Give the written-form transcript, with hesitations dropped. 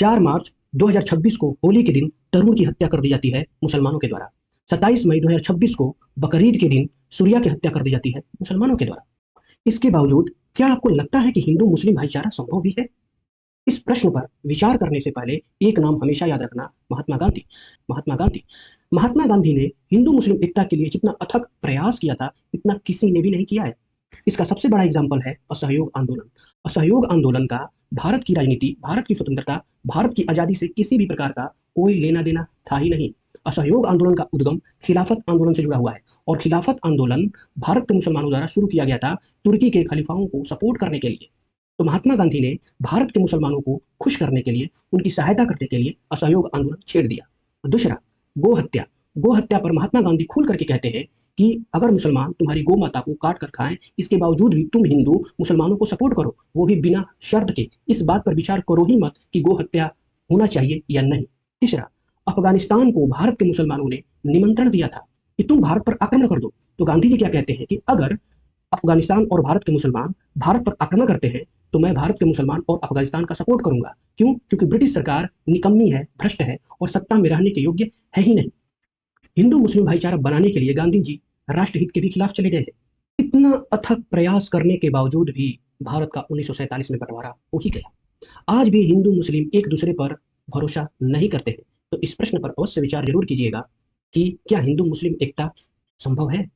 4 मार्च 2026 को होली के दिन तरुण की हत्या कर दी जाती है मुसलमानों के द्वारा। 27 मई 2026 को बकरीद के दिन सूर्या की हत्या कर दी जाती है मुसलमानों के द्वारा। इसके बावजूद क्या आपको लगता है कि हिंदू मुस्लिम भाईचारा संभव भी है? इस प्रश्न पर विचार करने से पहले एक नाम हमेशा याद रखना, महात्मा गांधी। महात्मा गांधी महात्मा गांधी ने हिंदू मुस्लिम एकता के लिए जितना अथक प्रयास किया था, इतना किसी ने भी नहीं किया है। इसका सबसे बड़ा एग्जाम्पल है असहयोग आंदोलन। असहयोग आंदोलन का भारत की राजनीति, भारत की स्वतंत्रता, भारत की आजादी से किसी भी प्रकार का कोई लेना देना था ही नहीं। असहयोग आंदोलन का उद्गम खिलाफत आंदोलन से जुड़ा हुआ है और खिलाफत आंदोलन भारत के मुसलमानों द्वारा शुरू किया गया था तुर्की के खलीफाओं को सपोर्ट करने के लिए। तो महात्मा गांधी ने भारत के मुसलमानों को खुश करने के लिए, उनकी सहायता करने के लिए असहयोग आंदोलन छेड़ दिया। दूसरा, गो हत्या। गो हत्या पर महात्मा गांधी खुल करके कहते हैं कि अगर मुसलमान तुम्हारी गौ माता को काट कर खाएं, इसके बावजूद भी तुम हिंदू मुसलमानों को सपोर्ट करो, वो भी बिना शर्त के। इस बात पर विचार करो ही मत कि गो हत्या होना चाहिए या नहीं। तीसरा, अफगानिस्तान को भारत के मुसलमानों ने निमंत्रण दिया था कि तुम भारत पर आक्रमण कर दो। तो गांधी जी क्या कहते हैं कि अगर अफगानिस्तान और भारत के मुसलमान भारत पर आक्रमण करते हैं तो मैं भारत के मुसलमान और अफगानिस्तान का सपोर्ट करूंगा। क्यों? क्योंकि ब्रिटिश सरकार निकम्मी है, भ्रष्ट है और सत्ता में रहने के योग्य है ही नहीं। हिंदू मुस्लिम भाईचारा बनाने के लिए गांधी जी राष्ट्रहित के भी खिलाफ चले गए थे। इतना अथक प्रयास करने के बावजूद भी भारत का 1947 में बंटवारा हो ही गया। आज भी हिंदू मुस्लिम एक दूसरे पर भरोसा नहीं करते हैं। तो इस प्रश्न पर अवश्य विचार जरूर कीजिएगा कि क्या हिंदू मुस्लिम एकता संभव है?